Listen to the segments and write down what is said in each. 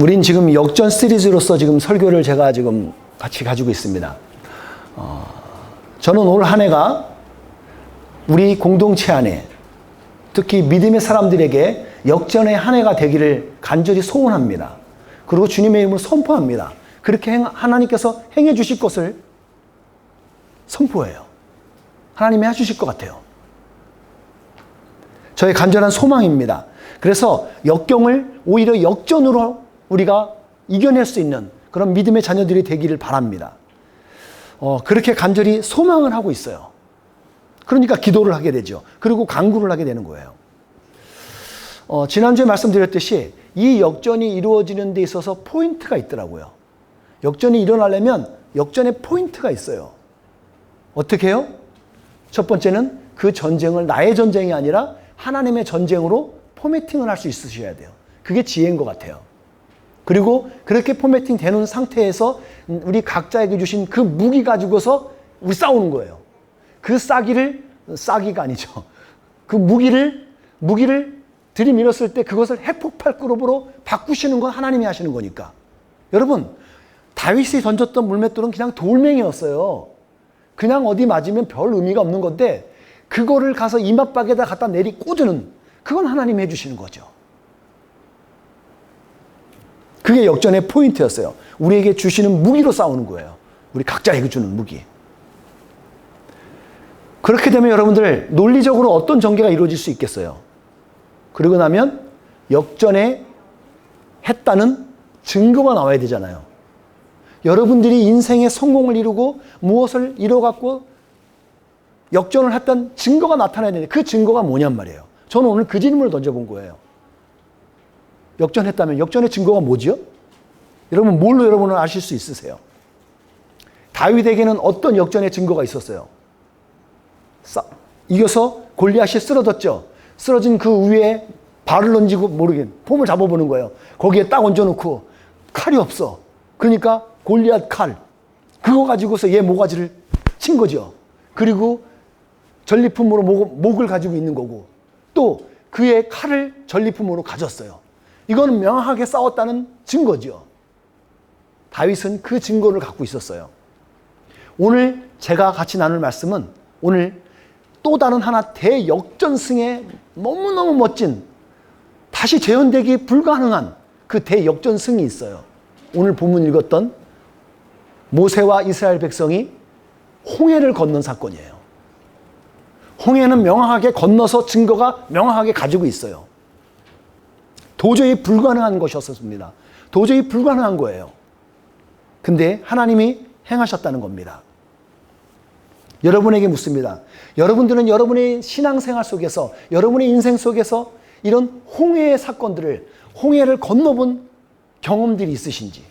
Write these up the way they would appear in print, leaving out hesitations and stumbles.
우린 지금 역전 시리즈로서 지금 설교를 제가 지금 같이 가지고 있습니다. 저는 올 한 해가 우리 공동체 안에 특히 믿음의 사람들에게 역전의 한 해가 되기를 간절히 소원합니다. 그리고 주님의 이름을 선포합니다. 그렇게 하나님께서 행해 주실 것을 선포해요. 하나님이 해주실 것 같아요. 저의 간절한 소망입니다. 그래서 역경을 오히려 역전으로 우리가 이겨낼 수 있는 그런 믿음의 자녀들이 되기를 바랍니다. 그렇게 간절히 소망을 하고 있어요. 그러니까 기도를 하게 되죠. 그리고 간구를 하게 되는 거예요. 지난주에 말씀드렸듯이 이 역전이 이루어지는 데 있어서 포인트가 있더라고요. 역전이 일어나려면 역전의 포인트가 있어요. 어떻게 해요? 첫 번째는 그 전쟁을 나의 전쟁이 아니라 하나님의 전쟁으로 포매팅을 할 수 있으셔야 돼요. 그게 지혜인 것 같아요. 그리고 그렇게 포매팅 되는 상태에서 우리 각자에게 주신 그 무기 가지고서 우리 싸우는 거예요. 그 싸기가 아니죠. 그 무기를 들이밀었을 때 그것을 핵폭발 그룹으로 바꾸시는 건 하나님이 하시는 거니까. 여러분, 다윗이 던졌던 물맷돌은 그냥 돌멩이였어요. 그냥 어디 맞으면 별 의미가 없는 건데 그거를 가서 이맛박에다 갖다 내리 꽂는 그건 하나님이 해주시는 거죠. 그게 역전의 포인트였어요. 우리에게 주시는 무기로 싸우는 거예요. 우리 각자에게 주는 무기. 그렇게 되면 여러분들 논리적으로 어떤 전개가 이루어질 수 있겠어요? 그러고 나면 역전에 했다는 증거가 나와야 되잖아요. 여러분들이 인생의 성공을 이루고 무엇을 이뤄갖고 역전을 했던 증거가 나타나야 되는데 그 증거가 뭐냔 말이에요. 저는 오늘 그 질문을 던져본 거예요. 역전했다면 역전의 증거가 뭐지요? 여러분 뭘로 여러분은 아실 수 있으세요? 다윗에게는 어떤 역전의 증거가 있었어요? 이겨서 골리앗이 쓰러졌죠. 쓰러진 그 위에 발을 던지고 폼을 잡아보는 거예요. 거기에 딱 얹어놓고 칼이 없어. 그러니까 골리앗 칼. 그거 가지고서 얘 모가지를 친 거죠. 그리고 전리품으로 목을 가지고 있는 거고 또 그의 칼을 전리품으로 가졌어요. 이거는 명확하게 싸웠다는 증거죠. 다윗은 그 증거를 갖고 있었어요. 오늘 제가 같이 나눌 말씀은 오늘 또 다른 하나 대역전승의 너무너무 멋진 다시 재현되기 불가능한 그 대역전승이 있어요. 오늘 본문 읽었던 모세와 이스라엘 백성이 홍해를 건넌 사건이에요. 홍해는 명확하게 건너서 증거가 명확하게 가지고 있어요. 도저히 불가능한 것이었습니다. 도저히 불가능한 거예요. 근데 하나님이 행하셨다는 겁니다. 여러분에게 묻습니다. 여러분들은 여러분의 신앙생활 속에서 여러분의 인생 속에서 이런 홍해의 사건들을 홍해를 건너본 경험들이 있으신지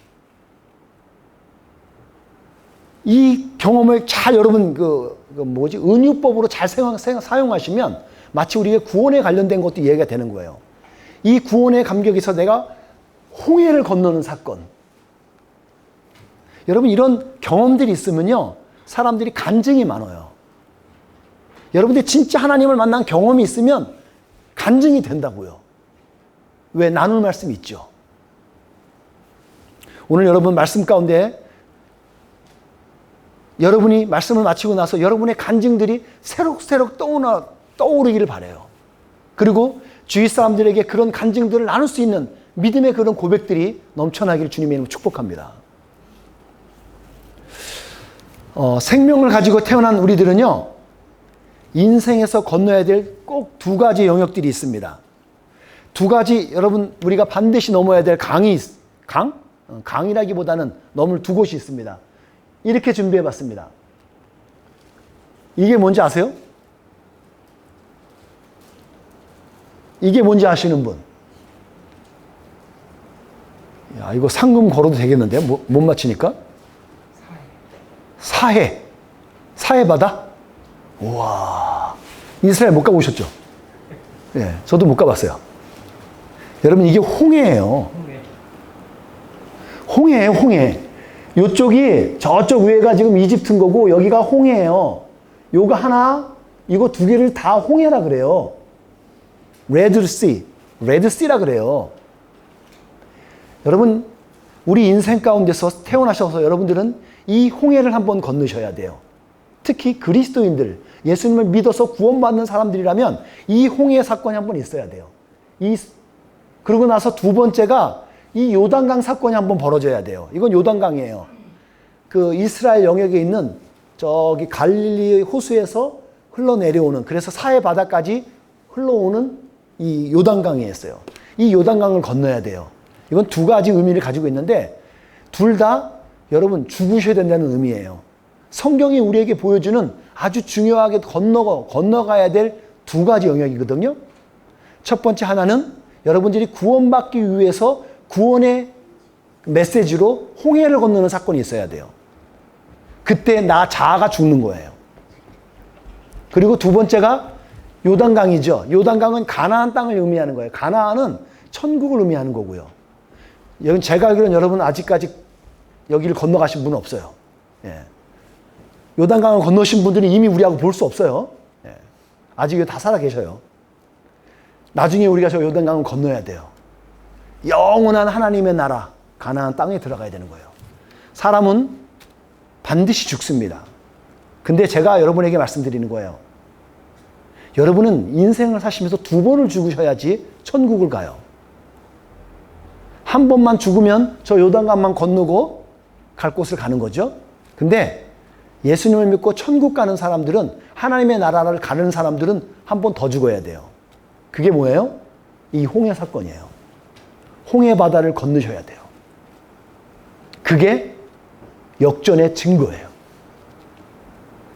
이 경험을 잘 여러분 은유법으로 잘 사용하시면 마치 우리의 구원에 관련된 것도 이해가 되는 거예요. 이 구원의 감격에서 내가 홍해를 건너는 사건. 여러분 이런 경험들이 있으면요 사람들이 간증이 많아요. 여러분들이 진짜 하나님을 만난 경험이 있으면 간증이 된다고요. 왜? 나눌 말씀이 있죠. 오늘 여러분 말씀 가운데 여러분이 말씀을 마치고 나서 여러분의 간증들이 새록새록 떠오르기를 바라요. 그리고 주위 사람들에게 그런 간증들을 나눌 수 있는 믿음의 그런 고백들이 넘쳐나기를 주님의 이름으로 축복합니다. 생명을 가지고 태어난 우리들은요 인생에서 건너야 될 꼭 두 가지 영역들이 있습니다. 두 가지 여러분 우리가 반드시 넘어야 될 강이라기보다는 넘을 두 곳이 있습니다. 이렇게 준비해 봤습니다. 이게 뭔지 아세요? 이게 뭔지 아시는 분? 야, 이거 상금 걸어도 되겠는데? 못 맞히니까? 사해 바다? 우와. 이스라엘 못 가보셨죠? 예, 저도 못 가봤어요. 여러분, 이게 홍해예요. 홍해예요, 홍해. 요쪽이, 저쪽 위에가 지금 이집트인 거고, 여기가 홍해예요. 요거 하나, 이거 두 개를 다 홍해라 그래요. 레드씨라 그래요. 여러분, 우리 인생 가운데서 태어나셔서 여러분들은 이 홍해를 한번 건너셔야 돼요. 특히 그리스도인들, 예수님을 믿어서 구원받는 사람들이라면 이 홍해 사건이 한번 있어야 돼요. 그러고 나서 두 번째가 이 요단강 사건이 한번 벌어져야 돼요. 이건 요단강이에요. 그 이스라엘 영역에 있는 저기 갈릴리 호수에서 흘러내려오는, 그래서 사해 바다까지 흘러오는 이 요단강이었어요. 이 요단강을 건너야 돼요. 이건 두 가지 의미를 가지고 있는데 둘 다 여러분 죽으셔야 된다는 의미예요. 성경이 우리에게 보여주는 아주 중요하게 건너가야 될 두 가지 영역이거든요. 첫 번째 하나는 여러분들이 구원받기 위해서 구원의 메시지로 홍해를 건너는 사건이 있어야 돼요. 그때 나 자아가 죽는 거예요. 그리고 두 번째가 요단강이죠. 요단강은 가나안 땅을 의미하는 거예요. 가나안은 천국을 의미하는 거고요. 제가 알기로는 여러분 아직까지 여기를 건너가신 분은 없어요. 예. 요단강을 건너신 분들은 이미 우리하고 볼 수 없어요. 예. 아직 다 살아 계셔요. 나중에 우리가 저 요단강을 건너야 돼요. 영원한 하나님의 나라, 가나안 땅에 들어가야 되는 거예요. 사람은 반드시 죽습니다. 근데 제가 여러분에게 말씀드리는 거예요. 여러분은 인생을 사시면서 두 번을 죽으셔야지 천국을 가요. 한 번만 죽으면 저 요단강만 건너고 갈 곳을 가는 거죠. 근데 예수님을 믿고 천국 가는 사람들은, 하나님의 나라를 가는 사람들은 한 번 더 죽어야 돼요. 그게 뭐예요? 이 홍해 사건이에요. 홍해 바다를 건너셔야 돼요. 그게 역전의 증거예요.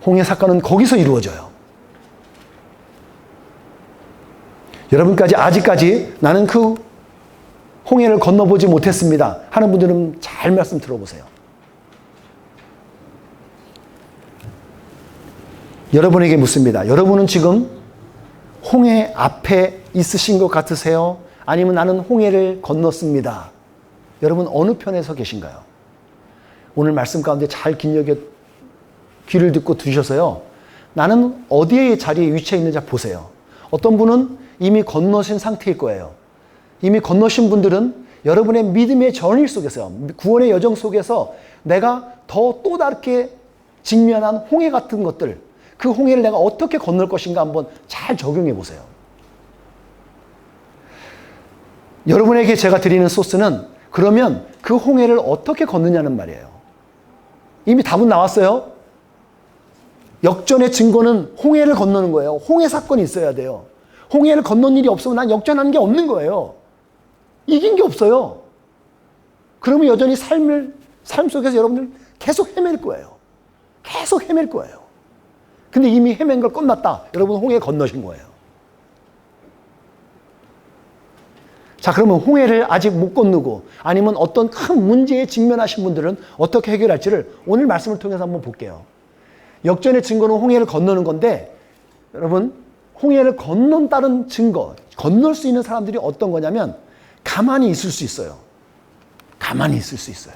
홍해 사건은 거기서 이루어져요. 여러분까지 아직까지 나는 그 홍해를 건너보지 못했습니다 하는 분들은 잘 말씀 들어보세요. 여러분에게 묻습니다. 여러분은 지금 홍해 앞에 있으신 것 같으세요? 아니면 나는 홍해를 건넜습니다. 여러분 어느 편에 서 계신가요? 오늘 말씀 가운데 잘 귀를 듣고 두셔서요. 나는 어디에 자리에 위치해 있는지 보세요. 어떤 분은 이미 건너신 상태일 거예요. 이미 건너신 분들은 여러분의 믿음의 전일 속에서, 구원의 여정 속에서 내가 또 다르게 직면한 홍해 같은 것들, 그 홍해를 내가 어떻게 건널 것인가 한번 잘 적용해 보세요. 여러분에게 제가 드리는 소스는 그러면 그 홍해를 어떻게 건느냐는 말이에요. 이미 답은 나왔어요. 역전의 증거는 홍해를 건너는 거예요. 홍해 사건이 있어야 돼요. 홍해를 건넌 일이 없으면 난 역전한 게 없는 거예요. 이긴 게 없어요. 그러면 여전히 삶 속에서 여러분들 계속 헤맬 거예요. 계속 헤맬 거예요. 근데 이미 헤맨 걸 끝났다. 여러분 홍해 건너신 거예요. 자, 그러면 홍해를 아직 못 건너고 아니면 어떤 큰 문제에 직면하신 분들은 어떻게 해결할지를 오늘 말씀을 통해서 한번 볼게요. 역전의 증거는 홍해를 건너는 건데, 여러분 홍해를 건넌 다른 증거, 건널 수 있는 사람들이 어떤 거냐면 가만히 있을 수 있어요. 가만히 있을 수 있어요.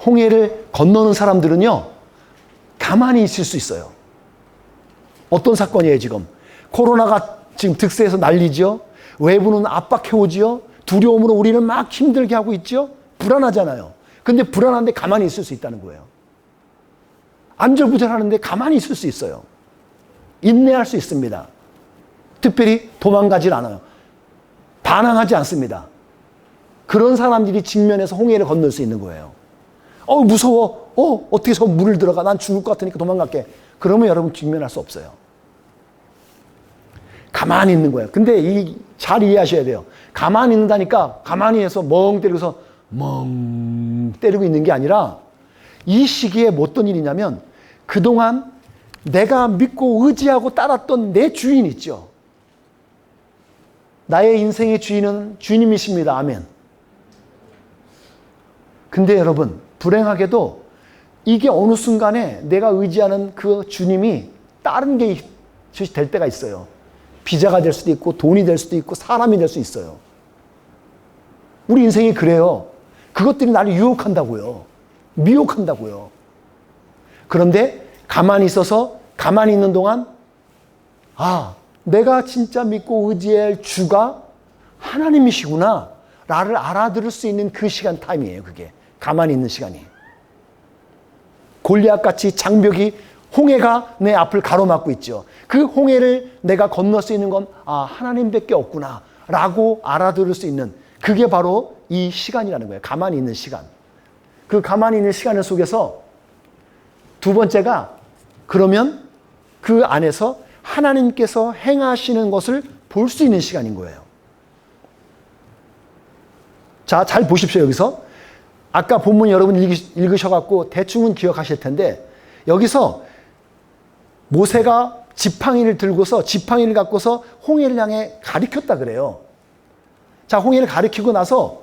홍해를 건너는 사람들은요, 가만히 있을 수 있어요. 어떤 사건이에요, 지금? 코로나가 지금 득세해서 난리죠? 외부는 압박해오지요? 두려움으로 우리를 막 힘들게 하고 있죠? 불안하잖아요. 근데 불안한데 가만히 있을 수 있다는 거예요. 안절부절하는데 가만히 있을 수 있어요. 인내할 수 있습니다. 특별히 도망가질 않아요. 반항하지 않습니다. 그런 사람들이 직면해서 홍해를 건널 수 있는 거예요. 무서워. 어떻게 저 물을 들어가. 난 죽을 것 같으니까 도망갈게. 그러면 여러분 직면할 수 없어요. 가만히 있는 거예요. 근데 잘 이해하셔야 돼요. 가만히 있는다니까 가만히 해서 멍 때리고서 멍 때리고 있는 게 아니라, 이 시기에 뭐 어떤 일이냐면 그동안 내가 믿고 의지하고 따랐던 내 주인 있죠. 나의 인생의 주인은 주님이십니다. 아멘. 근데 여러분 불행하게도 이게 어느 순간에 내가 의지하는 그 주님이 다른 게 될 때가 있어요. 비자가 될 수도 있고 돈이 될 수도 있고 사람이 될 수 있어요. 우리 인생이 그래요. 그것들이 나를 유혹한다고요. 미혹한다고요. 그런데 가만히 있어서 가만히 있는 동안 내가 진짜 믿고 의지할 주가 하나님이시구나 나를 알아들을 수 있는 그 시간 타임이에요. 그게 가만히 있는 시간이. 골리앗같이 장벽이 홍해가 내 앞을 가로막고 있죠. 그 홍해를 내가 건널 수 있는 건 하나님밖에 없구나 라고 알아들을 수 있는 그게 바로 이 시간이라는 거예요. 가만히 있는 시간. 그 가만히 있는 시간 속에서 두 번째가 그러면 그 안에서 하나님께서 행하시는 것을 볼 수 있는 시간인 거예요. 자, 잘 보십시오. 여기서 아까 본문 여러분 읽으셔갖고 대충은 기억하실 텐데 여기서 모세가 지팡이를 들고서 지팡이를 갖고서 홍해를 향해 가리켰다 그래요. 자, 홍해를 가리키고 나서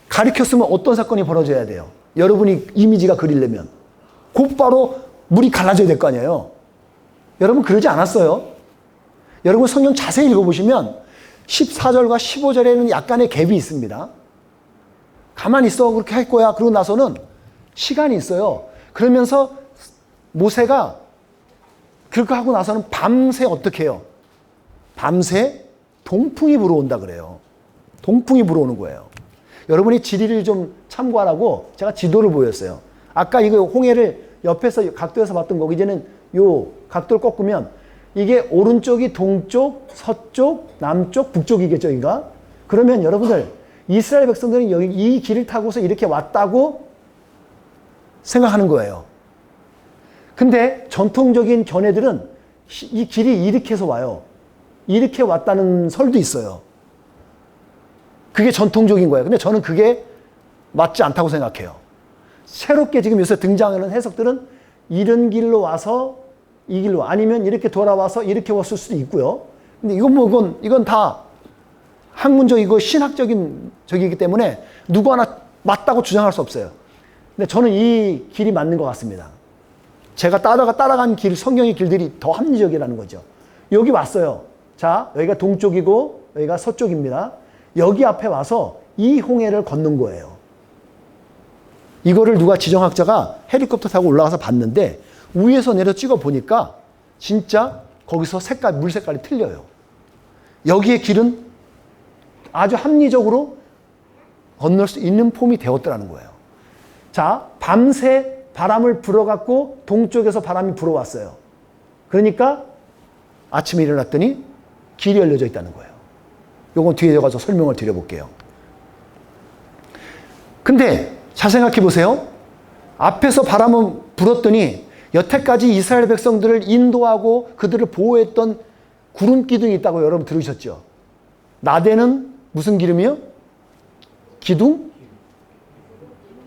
가리켰으면 어떤 사건이 벌어져야 돼요? 여러분이 이미지가 그리려면 곧바로 물이 갈라져야 될 거 아니에요. 여러분 그러지 않았어요. 여러분 성경 자세히 읽어보시면 14절과 15절에는 약간의 갭이 있습니다. 가만히 있어 그렇게 할 거야. 그러고 나서는 시간이 있어요. 그러면서 모세가 그렇게 하고 나서는 밤새 어떻게 해요? 밤새 동풍이 불어온다 그래요. 동풍이 불어오는 거예요. 여러분이 지리를 좀 참고하라고 제가 지도를 보였어요. 아까 이거 홍해를 옆에서 각도에서 봤던 거 이제는 요 각도를 꺾으면 이게 오른쪽이 동쪽, 서쪽, 남쪽, 북쪽이겠죠, 여기가? 그러면 여러분들 이스라엘 백성들은 여기 이 길을 타고서 이렇게 왔다고 생각하는 거예요. 근데 전통적인 견해들은 이 길이 이렇게 해서 와요. 이렇게 왔다는 설도 있어요. 그게 전통적인 거예요. 근데 저는 그게 맞지 않다고 생각해요. 새롭게 지금 요새 등장하는 해석들은 이런 길로 와서 이 길로 아니면 이렇게 돌아와서 이렇게 왔을 수도 있고요. 근데 이건 다 학문적이고 신학적인 적이기 때문에 누구 하나 맞다고 주장할 수 없어요. 근데 저는 이 길이 맞는 것 같습니다. 제가 따라간 길, 성경의 길들이 더 합리적이라는 거죠. 여기 왔어요. 자, 여기가 동쪽이고 여기가 서쪽입니다. 여기 앞에 와서 이 홍해를 걷는 거예요. 이거를 누가 지정학자가 헬리콥터 타고 올라가서 봤는데 위에서 내려 찍어 보니까 진짜 거기서 물 색깔이 틀려요. 여기의 길은 아주 합리적으로 건널 수 있는 폼이 되었더라는 거예요. 자, 밤새 바람을 불어갖고 동쪽에서 바람이 불어왔어요. 그러니까 아침에 일어났더니 길이 열려져 있다는 거예요. 요건 뒤에 가서 설명을 드려볼게요. 근데 잘 생각해 보세요. 앞에서 바람은 불었더니 여태까지 이스라엘 백성들을 인도하고 그들을 보호했던 구름 기둥이 있다고 여러분 들으셨죠? 낮에는 무슨 기름이요? 기둥?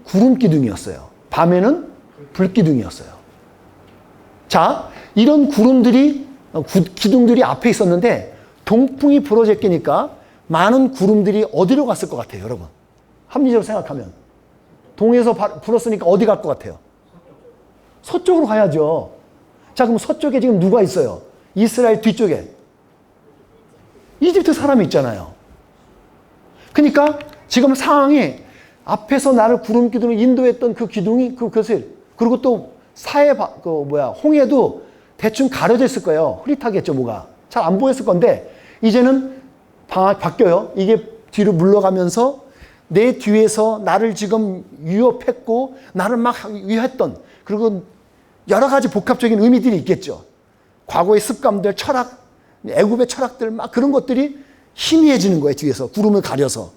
구름 기둥이었어요. 밤에는 불 기둥이었어요. 자, 이런 기둥들이 앞에 있었는데 동풍이 불어제끼니까 많은 구름들이 어디로 갔을 것 같아요, 여러분? 합리적으로 생각하면. 동에서 불었으니까 어디 갈 것 같아요? 서쪽으로 가야죠. 자, 그럼 서쪽에 지금 누가 있어요? 이스라엘 뒤쪽에. 이집트 사람이 있잖아요. 그러니까 지금 상황이 앞에서 나를 구름 기둥으로 인도했던 그 기둥이 그것을 그리고 또 홍해도 대충 가려져 있을 거예요. 흐릿하겠죠, 뭐가. 잘 안 보였을 건데 이제는 바뀌어요. 이게 뒤로 물러가면서 내 뒤에서 나를 지금 위협했고 나를 막 위했던 그리고 여러 가지 복합적인 의미들이 있겠죠. 과거의 습관들, 철학, 애굽의 철학들 막 그런 것들이 희미해지는 거예요. 뒤에서 구름을 가려서.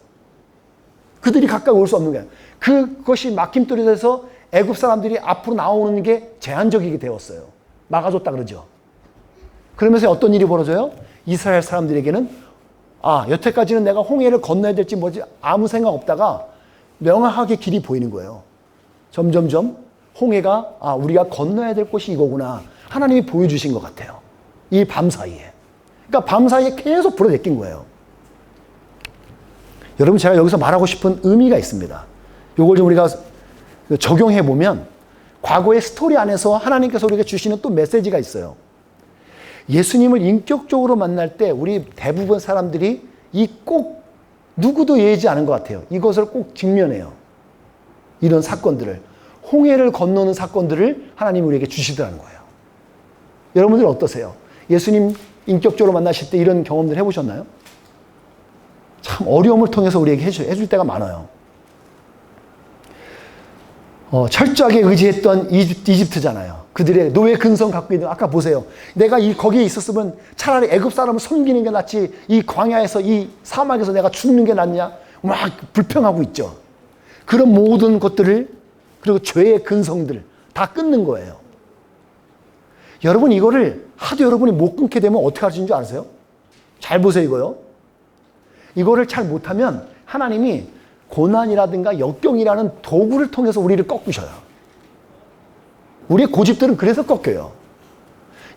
그들이 가까이 올 수 없는 거예요. 그것이 막힘돌이 돼서 애굽 사람들이 앞으로 나오는 게 제한적이게 되었어요. 막아줬다 그러죠. 그러면서 어떤 일이 벌어져요? 이스라엘 사람들에게는 여태까지는 내가 홍해를 건너야 될지 뭐지 아무 생각 없다가 명확하게 길이 보이는 거예요. 점점점 홍해가 우리가 건너야 될 곳이 이거구나. 하나님이 보여주신 것 같아요. 이 밤 사이에. 그러니까 밤 사이에 계속 불어제낀 거예요. 여러분 제가 여기서 말하고 싶은 의미가 있습니다. 이걸 좀 우리가 적용해 보면 과거의 스토리 안에서 하나님께서 우리에게 주시는 또 메시지가 있어요. 예수님을 인격적으로 만날 때 우리 대부분 사람들이 꼭 누구도 예지 않은 것 같아요. 이것을 꼭 직면해요. 이런 사건들을. 홍해를 건너는 사건들을 하나님이 우리에게 주시더라는 거예요. 여러분들 어떠세요? 예수님 인격적으로 만나실 때 이런 경험들 해보셨나요? 참 어려움을 통해서 우리에게 해줄 때가 많아요. 철저하게 의지했던 이집트잖아요. 그들의 노예 근성 갖고 있는, 아까 보세요. 내가 거기에 있었으면 차라리 애굽 사람을 섬기는 게 낫지, 이 광야에서, 이 사막에서 내가 죽는 게 낫냐? 막 불평하고 있죠. 그런 모든 것들을, 그리고 죄의 근성들 다 끊는 거예요. 여러분, 이거를 하도 여러분이 못 끊게 되면 어떻게 하시는 줄 아세요? 잘 보세요, 이거요. 이거를 잘 못하면 하나님이 고난이라든가 역경이라는 도구를 통해서 우리를 꺾으셔요. 우리의 고집들은 그래서 꺾여요.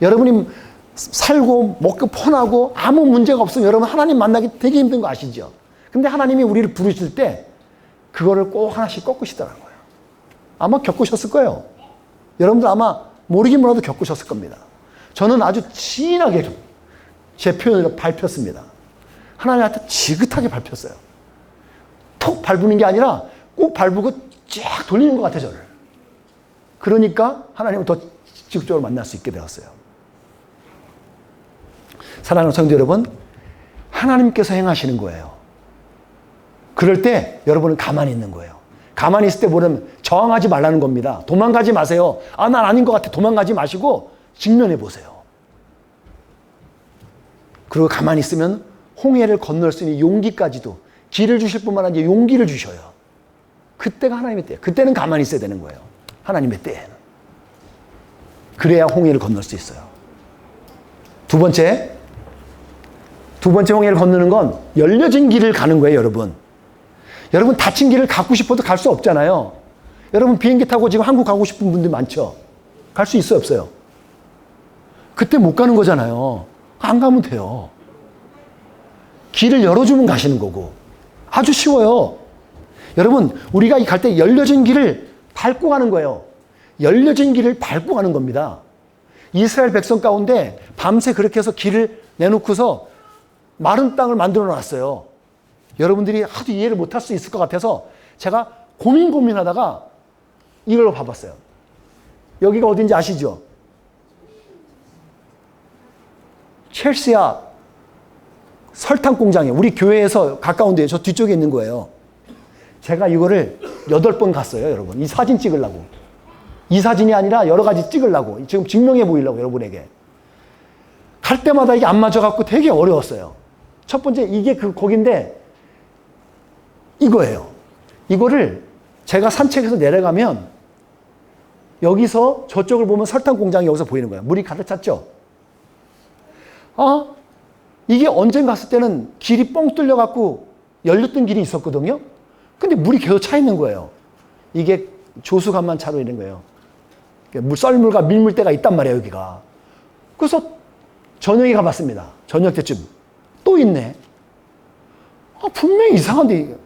여러분이 살고 먹고 편하고 아무 문제가 없으면 여러분 하나님 만나기 되게 힘든 거 아시죠? 근데 하나님이 우리를 부르실 때 그거를 꼭 하나씩 꺾으시더라고요. 아마 겪으셨을 거예요. 여러분들 아마 모르긴 몰라도 겪으셨을 겁니다. 저는 아주 진하게 제 표현을 밟혔습니다. 하나님한테 지긋하게 밟혔어요. 톡 밟는 게 아니라 꼭 밟고 쫙 돌리는 것 같아요, 저를. 그러니까 하나님을 더 직접적으로 만날 수 있게 되었어요. 사랑하는 성도 여러분, 하나님께서 행하시는 거예요. 그럴 때 여러분은 가만히 있는 거예요. 가만히 있을 때 뭐냐면 저항하지 말라는 겁니다. 도망가지 마세요. 아, 난 아닌 것 같아. 도망가지 마시고 직면해 보세요. 그리고 가만히 있으면 홍해를 건널 수 있는 용기까지도 길을 주실 뿐만 아니라 용기를 주셔요. 그때가 하나님의 때예요. 그때는 가만히 있어야 되는 거예요. 하나님의 때에는. 그래야 홍해를 건널 수 있어요. 두 번째 홍해를 건너는 건 열려진 길을 가는 거예요, 여러분. 여러분 닫힌 길을 가고 싶어도 갈 수 없잖아요. 여러분 비행기 타고 지금 한국 가고 싶은 분들 많죠? 갈 수 있어요, 없어요? 그때 못 가는 거잖아요. 안 가면 돼요. 길을 열어주면 가시는 거고. 아주 쉬워요. 여러분, 우리가 갈 때 열려진 길을 밟고 가는 거예요. 열려진 길을 밟고 가는 겁니다. 이스라엘 백성 가운데 밤새 그렇게 해서 길을 내놓고서 마른 땅을 만들어 놨어요. 여러분들이 하도 이해를 못할 수 있을 것 같아서 제가 고민하다가 이걸 봐봤어요. 여기가 어딘지 아시죠? 첼시아 설탕 공장에, 우리 교회에서 가까운데 저 뒤쪽에 있는 거예요. 제가 이거를 8번 갔어요, 여러분. 이 사진 찍으려고. 이 사진이 아니라 여러 가지 찍으려고. 지금 증명해 보이려고, 여러분에게. 갈 때마다 이게 안 맞아갖고 되게 어려웠어요. 첫 번째, 이게 거긴데, 이거예요. 이거를 제가 산책해서 내려가면, 여기서 저쪽을 보면 설탕 공장이 여기서 보이는 거예요. 물이 가득 찼죠? 이게 언젠가 갔을 때는 길이 뻥 뚫려갖고 열렸던 길이 있었거든요. 근데 물이 계속 차 있는 거예요. 이게 조수간만 차로 있는 거예요. 썰물과 밀물대가 있단 말이에요, 여기가. 그래서 저녁에 가봤습니다. 저녁 때쯤. 또 있네. 분명히 이상한데.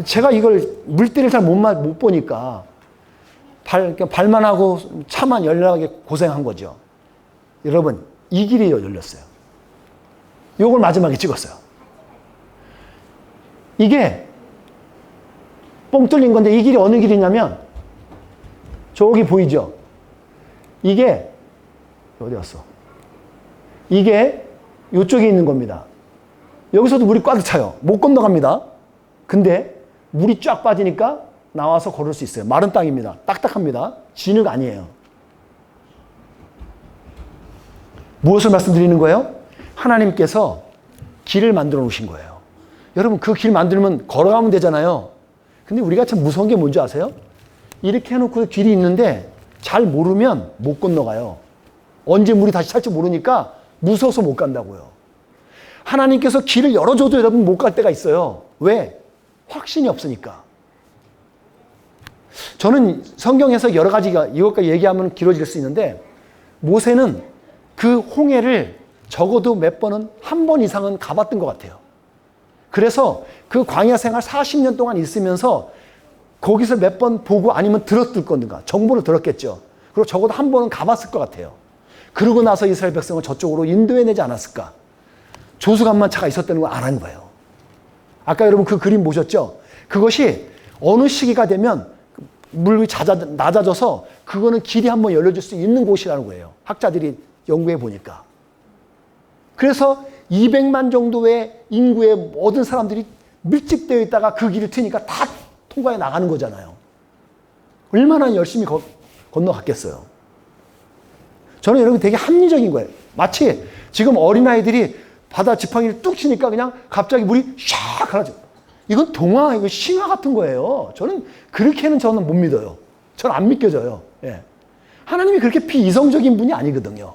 제가 이걸 물때를 잘 못 보니까 발만 하고 차만 열려가게 고생한 거죠. 여러분, 이 길이 열렸어요. 요걸 마지막에 찍었어요. 이게 뻥 뚫린 건데 이 길이 어느 길이냐면 저기 보이죠? 이게 어디 갔어? 이게 이쪽에 있는 겁니다. 여기서도 물이 꽉 차요. 못 건너갑니다. 근데 물이 쫙 빠지니까 나와서 걸을 수 있어요. 마른 땅입니다. 딱딱합니다. 진흙 아니에요. 무엇을 말씀드리는 거예요? 하나님께서 길을 만들어 놓으신 거예요. 여러분 그 길 만들면 걸어가면 되잖아요. 근데 우리가 참 무서운 게 뭔지 아세요? 이렇게 해놓고 길이 있는데 잘 모르면 못 건너가요. 언제 물이 다시 찰지 모르니까 무서워서 못 간다고요. 하나님께서 길을 열어줘도 여러분 못 갈 때가 있어요. 왜? 확신이 없으니까. 저는 성경에서 여러 가지가 이것까지 얘기하면 길어질 수 있는데 모세는 그 홍해를 적어도 몇 번은 한 번 이상은 가봤던 것 같아요. 그래서 그 광야 생활 40년 동안 있으면서 거기서 몇 번 보고 아니면 들었을 건가 정보를 들었겠죠. 그리고 적어도 한 번은 가봤을 것 같아요. 그러고 나서 이스라엘 백성을 저쪽으로 인도해내지 않았을까. 조수간만 차가 있었다는 걸 알은 거예요. 아까 여러분 그 그림 보셨죠? 그것이 어느 시기가 되면 물이 낮아져서 그거는 길이 한번 열려줄 수 있는 곳이라는 거예요. 학자들이 연구해 보니까. 그래서 200만 정도의 인구의 모든 사람들이 밀집되어 있다가 그 길을 트니까 다 통과해 나가는 거잖아요. 얼마나 열심히 건너갔겠어요. 저는 여러분 되게 합리적인 거예요. 마치 지금 어린아이들이 바다 지팡이를 뚝 치니까 그냥 갑자기 물이 샥 가라져. 이건 동화, 이거 신화 같은 거예요. 저는 그렇게는 저는 못 믿어요. 저는 안 믿겨져요. 예. 하나님이 그렇게 비이성적인 분이 아니거든요.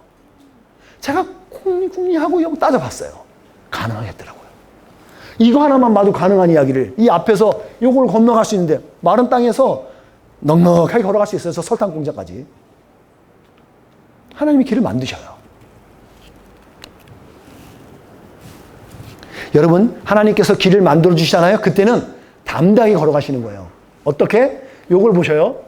제가 궁리하고 따져봤어요. 가능하겠더라고요. 이거 하나만 봐도 가능한 이야기를 이 앞에서 요걸 건너갈 수 있는데 마른 땅에서 넉넉하게 걸어갈 수 있어요. 설탕 공장까지. 하나님이 길을 만드셔요. 여러분, 하나님께서 길을 만들어 주시잖아요. 그때는 담대하게 걸어가시는 거예요. 어떻게? 요걸 보셔요.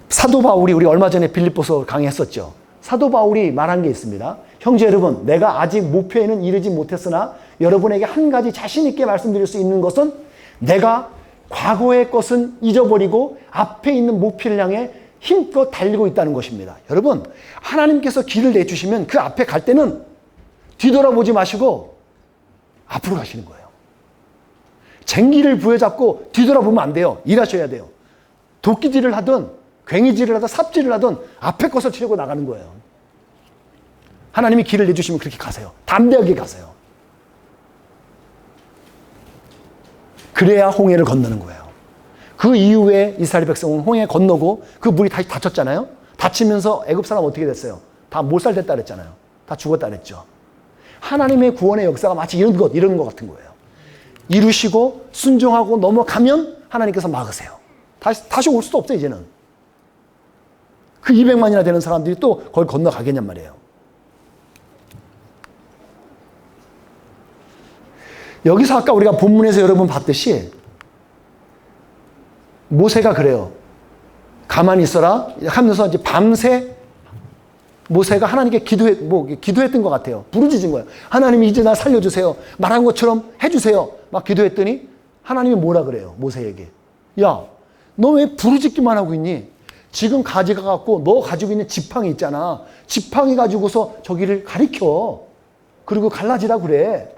사도 바울이 우리 얼마 전에 빌립보서 강의했었죠. 사도 바울이 말한 게 있습니다. 형제 여러분, 내가 아직 목표에는 이르지 못했으나 여러분에게 한 가지 자신 있게 말씀드릴 수 있는 것은 내가 과거의 것은 잊어버리고 앞에 있는 목표를 향해 힘껏 달리고 있다는 것입니다. 여러분, 하나님께서 길을 내주시면 그 앞에 갈 때는 뒤돌아보지 마시고 앞으로 가시는 거예요. 쟁기를 부여잡고 뒤돌아보면 안 돼요. 일하셔야 돼요. 도끼질을 하든 괭이질을 하든 삽질을 하든 앞에 것을 치려고 나가는 거예요. 하나님이 길을 내주시면 그렇게 가세요. 담대하게 가세요. 그래야 홍해를 건너는 거예요. 그 이후에 이스라엘 백성은 홍해 건너고 그 물이 다시 닫혔잖아요. 닫히면서 애굽 사람 어떻게 됐어요? 다 몰살됐다 그랬잖아요. 다 죽었다 그랬죠. 하나님의 구원의 역사가 마치 이런 것 같은 거예요. 이루시고 순종하고 넘어가면 하나님께서 막으세요. 다시 올 수도 없어요, 이제는. 그 200만이나 되는 사람들이 또 거기 건너가겠냔 말이에요. 여기서 아까 우리가 본문에서 여러분 봤듯이 모세가 그래요. 가만히 있어라 하면서 이제 밤새 모세가 하나님께 기도했던 것 같아요. 부르짖은 거예요. 하나님이 이제 나 살려주세요. 말한 것처럼 해주세요. 막 기도했더니 하나님이 뭐라 그래요? 모세에게. 야, 너 왜 부르짖기만 하고 있니? 지금 가지가 갖고 너 가지고 있는 지팡이 있잖아. 지팡이 가지고서 저기를 가리켜. 그리고 갈라지라 그래.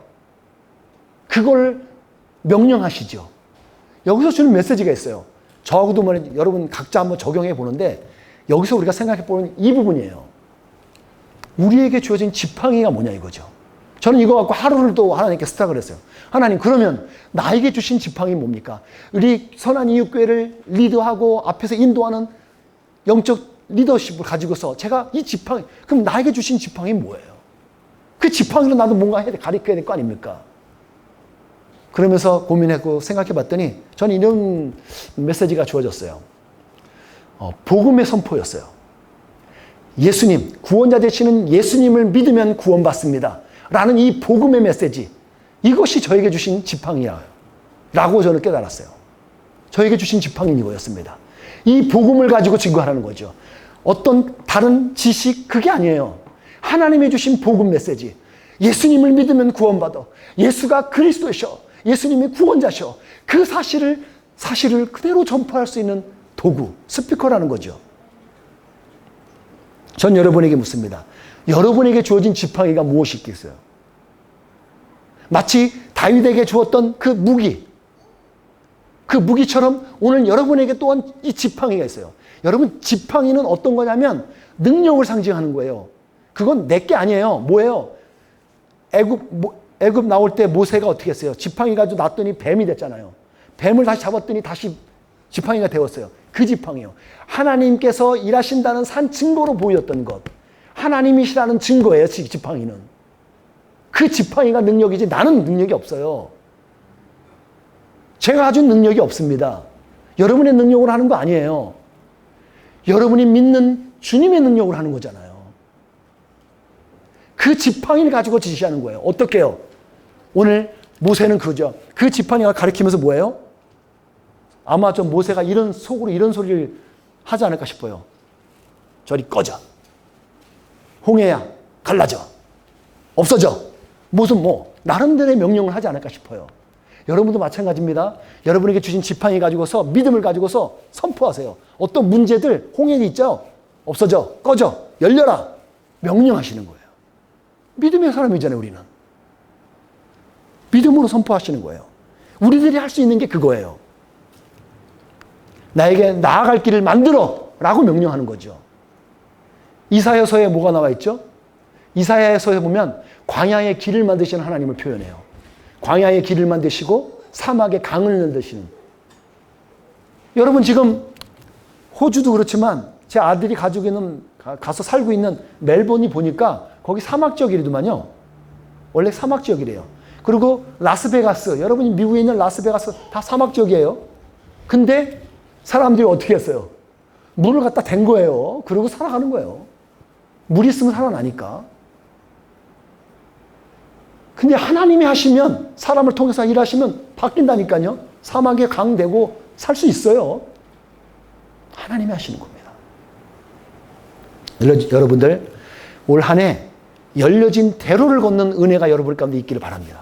그걸 명령하시죠. 여기서 주는 메시지가 있어요. 저하고도 여러분 각자 한번 적용해 보는데 여기서 우리가 생각해 보는 이 부분이에요. 우리에게 주어진 지팡이가 뭐냐 이거죠. 저는 이거 갖고 하루를 또 하나님께 스탁을 했어요. 하나님, 그러면 나에게 주신 지팡이 뭡니까? 우리 선한 이웃교회를 리드하고 앞에서 인도하는 영적 리더십을 가지고서 제가 이 지팡이, 그럼 나에게 주신 지팡이 뭐예요? 그 지팡이로 나도 뭔가 가르쳐야 될 거 아닙니까? 그러면서 고민했고 생각해 봤더니 저는 이런 메시지가 주어졌어요. 복음의 선포였어요. 예수님, 구원자 되시는 예수님을 믿으면 구원받습니다. 라는 이 복음의 메시지, 이것이 저에게 주신 지팡이라고 저는 깨달았어요. 저에게 주신 지팡이는 이거였습니다. 이 복음을 가지고 증거하라는 거죠. 어떤 다른 지식, 그게 아니에요. 하나님이 주신 복음 메시지. 예수님을 믿으면 구원받아. 예수가 그리스도셔. 예수님이 구원자셔. 그 사실을 그대로 전파할 수 있는 도구, 스피커라는 거죠. 전 여러분에게 묻습니다. 여러분에게 주어진 지팡이가 무엇이 있겠어요? 마치 다윗에게 주었던 그 무기처럼 오늘 여러분에게 또한 이 지팡이가 있어요. 여러분, 지팡이는 어떤 거냐면 능력을 상징하는 거예요. 그건 내게 아니에요. 뭐예요? 애굽 나올 때 모세가 어떻게 했어요? 지팡이 가지고 놨더니 뱀이 됐잖아요. 뱀을 다시 잡았더니 다시 지팡이가 되었어요. 그 지팡이요. 하나님께서 일하신다는 산 증거로 보였던 것. 하나님이시라는 증거예요, 지팡이는. 그 지팡이가 능력이지 나는 능력이 없어요. 제가 가진 능력이 없습니다. 여러분의 능력으로 하는 거 아니에요. 여러분이 믿는 주님의 능력으로 하는 거잖아요. 그 지팡이를 가지고 지시하는 거예요. 어떻게 해요? 오늘 모세는 그죠. 그 지팡이가 가리키면서 뭐예요? 아마 좀 모세가 속으로 이런 소리를 하지 않을까 싶어요. 저리 꺼져. 홍해야, 갈라져. 없어져. 무슨 나름대로의 명령을 하지 않을까 싶어요. 여러분도 마찬가지입니다. 여러분에게 주신 지팡이 가지고서 믿음을 가지고서 선포하세요. 어떤 문제들, 홍해 있죠? 없어져. 꺼져. 열려라. 명령하시는 거예요. 믿음의 사람이잖아요, 우리는. 믿음으로 선포하시는 거예요. 우리들이 할 수 있는 게 그거예요. 나에게 나아갈 길을 만들어 라고 명령하는 거죠. 이사야서에 뭐가 나와 있죠? 이사야서에 보면 광야의 길을 만드시는 하나님을 표현해요. 광야의 길을 만드시고 사막의 강을 만드시는. 여러분 지금 호주도 그렇지만 제 아들이 가지고 있는 가서 살고 있는 멜번이 보니까 거기 사막 지역이더만요. 원래 사막 지역이래요. 그리고 라스베가스, 여러분이 미국에 있는 라스베가스 다 사막 지역이에요. 근데 사람들이 어떻게 했어요? 물을 갖다 댄 거예요. 그러고 살아가는 거예요. 물 있으면 살아나니까. 근데 하나님이 하시면, 사람을 통해서 일하시면 바뀐다니까요. 사막에 강 되고 살 수 있어요. 하나님이 하시는 겁니다. 여러분들 올 한 해 열려진 대로를 걷는 은혜가 여러분 가운데 있기를 바랍니다.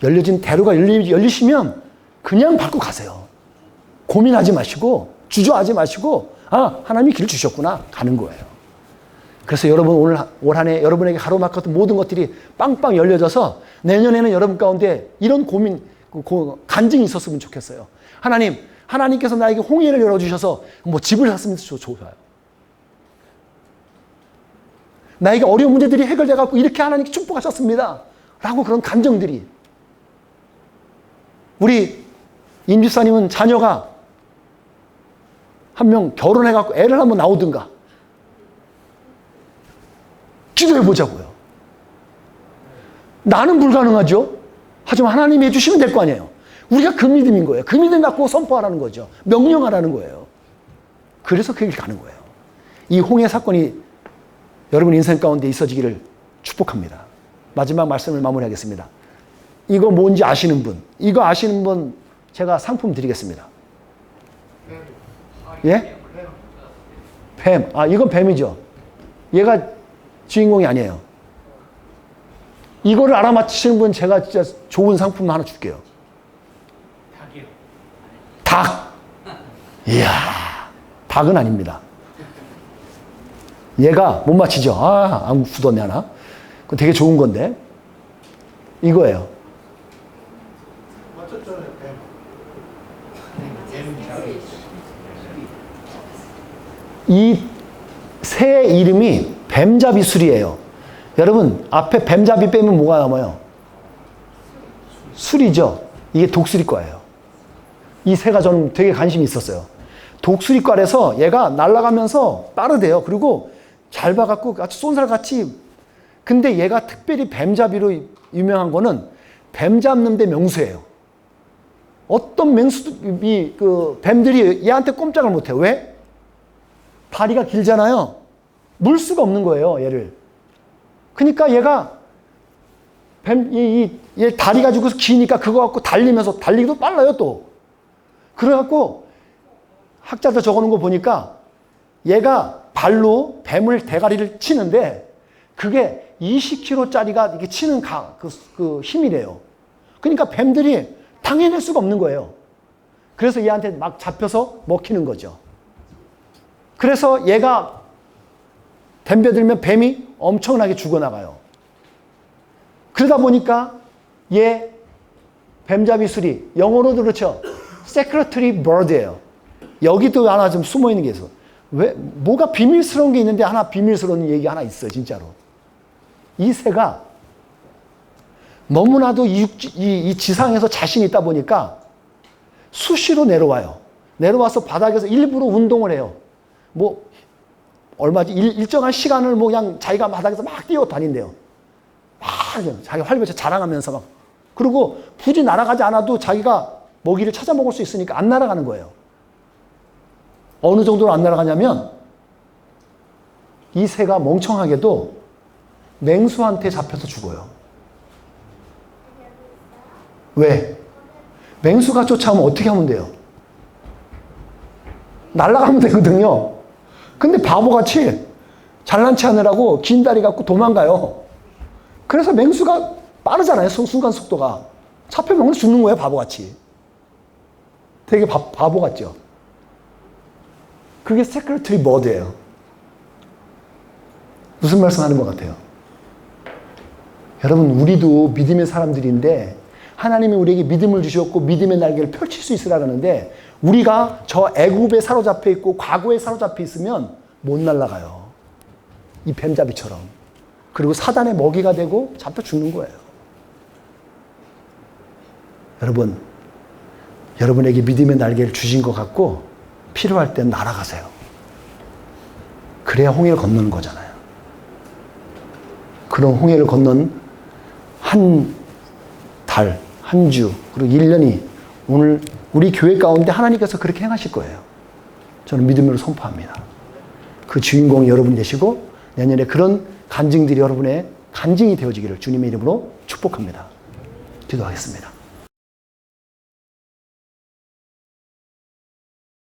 열려진 대로가 열리시면 그냥 밟고 가세요. 고민하지 마시고 주저하지 마시고 하나님이 길을 주셨구나 가는 거예요. 그래서 여러분 올 한 해 여러분에게 가로막혔던 모든 것들이 빵빵 열려져서 내년에는 여러분 가운데 이런 고민, 간증이 있었으면 좋겠어요. 하나님께서 나에게 홍해를 열어주셔서 뭐 집을 샀으면 좋아요. 나에게 어려운 문제들이 해결돼갖고 이렇게 하나님께 축복하셨습니다. 라고 그런 감정들이. 우리 임 집사님은 자녀가 한 명 결혼해갖고 애를 한번 나오든가. 기도해보자고요. 나는 불가능하죠. 하지만 하나님이 해주시면 될 거 아니에요. 우리가 그 믿음인 거예요. 그 믿음 갖고 선포하라는 거죠. 명령하라는 거예요. 그래서 그 길 가는 거예요. 이 홍해 사건이 여러분 인생 가운데 있어지기를 축복합니다. 마지막 말씀을 마무리하겠습니다. 이거 뭔지 아시는 분, 이거 아시는 분 제가 상품 드리겠습니다. 예? 뱀. 이건 뱀이죠. 얘가 주인공이 아니에요. 이거를 알아맞히시는 분 제가 진짜 좋은 상품 하나 줄게요. 닭이요. 닭. 이야, 닭은 아닙니다. 얘가 못 맞히죠. 안 굳었네 하나. 그거 되게 좋은 건데. 이거예요. 맞췄잖아요. 이 새의 이름이 뱀잡이술이에요. 여러분 앞에 뱀잡이 빼면 뭐가 남아요? 술이죠. 이게 독수리과예요. 이 새가 저는 되게 관심이 있었어요. 독수리과에서 얘가 날아가면서 빠르대요. 그리고 잘 봐갖고 같이 쏜살같이. 근데 얘가 특별히 뱀잡이로 유명한 거는 뱀 잡는 데 명수예요. 어떤 뱀들이 얘한테 꼼짝을 못해요. 왜? 다리가 길잖아요. 물 수가 없는 거예요, 얘를. 그러니까 얘가 얘 다리 가지고 기니까 그거 갖고 달리기도 빨라요, 또. 그래갖고 학자들 적어놓은 거 보니까 얘가 발로 뱀을 대가리를 치는데 그게 20kg짜리가 이렇게 치는 그 힘이래요. 그러니까 뱀들이 당해낼 수가 없는 거예요. 그래서 얘한테 막 잡혀서 먹히는 거죠. 그래서 얘가 덤벼들면 뱀이 엄청나게 죽어나가요. 그러다 보니까 얘 뱀잡이술이 영어로도 그렇죠. Secretary Bird예요. 여기도 하나 좀 숨어 있는 게 있어. 왜 뭐가 비밀스러운 게 있는데 하나 비밀스러운 얘기 하나 있어요, 진짜로. 이 새가 너무나도 이 지상에서 자신이 있다 보니까 수시로 내려와요. 내려와서 바닥에서 일부러 운동을 해요. 뭐 얼마지 일정한 시간을 뭐 그냥 자기가 바닥에서 막 뛰어다닌대요. 막 자기 활발히 자랑하면서 막. 그리고 굳이 날아가지 않아도 자기가 먹이를 찾아 먹을 수 있으니까 안 날아가는 거예요. 어느 정도로 안 날아가냐면 이 새가 멍청하게도 맹수한테 잡혀서 죽어요. 왜? 맹수가 쫓아오면 어떻게 하면 돼요? 날아가면 되거든요. 근데 바보같이 잘난 체 하느라고 긴 다리 갖고 도망가요. 그래서 맹수가 빠르잖아요. 순간 속도가. 잡혀먹으면 죽는 거예요. 바보같이. 되게 바보 같죠? 그게 세크레터리 버드예요. 무슨 말씀 하는 것 같아요? 여러분, 우리도 믿음의 사람들인데 하나님이 우리에게 믿음을 주셨고 믿음의 날개를 펼칠 수 있으라 그러는데 우리가 저 애굽에 사로잡혀 있고 과거에 사로잡혀 있으면 못 날아가요. 이 뱀잡이처럼. 그리고 사단의 먹이가 되고 잡혀 죽는 거예요. 여러분, 여러분에게 믿음의 날개를 주신 것 같고 필요할 땐 날아가세요. 그래야 홍해를 건너는 거잖아요. 그런 홍해를 건넌 한 달, 한 주, 그리고 1년이 오늘 우리 교회 가운데 하나님께서 그렇게 행하실 거예요. 저는 믿음으로 선포합니다. 그 주인공이 여러분이 되시고 내년에 그런 간증들이 여러분의 간증이 되어지기를 주님의 이름으로 축복합니다. 기도하겠습니다.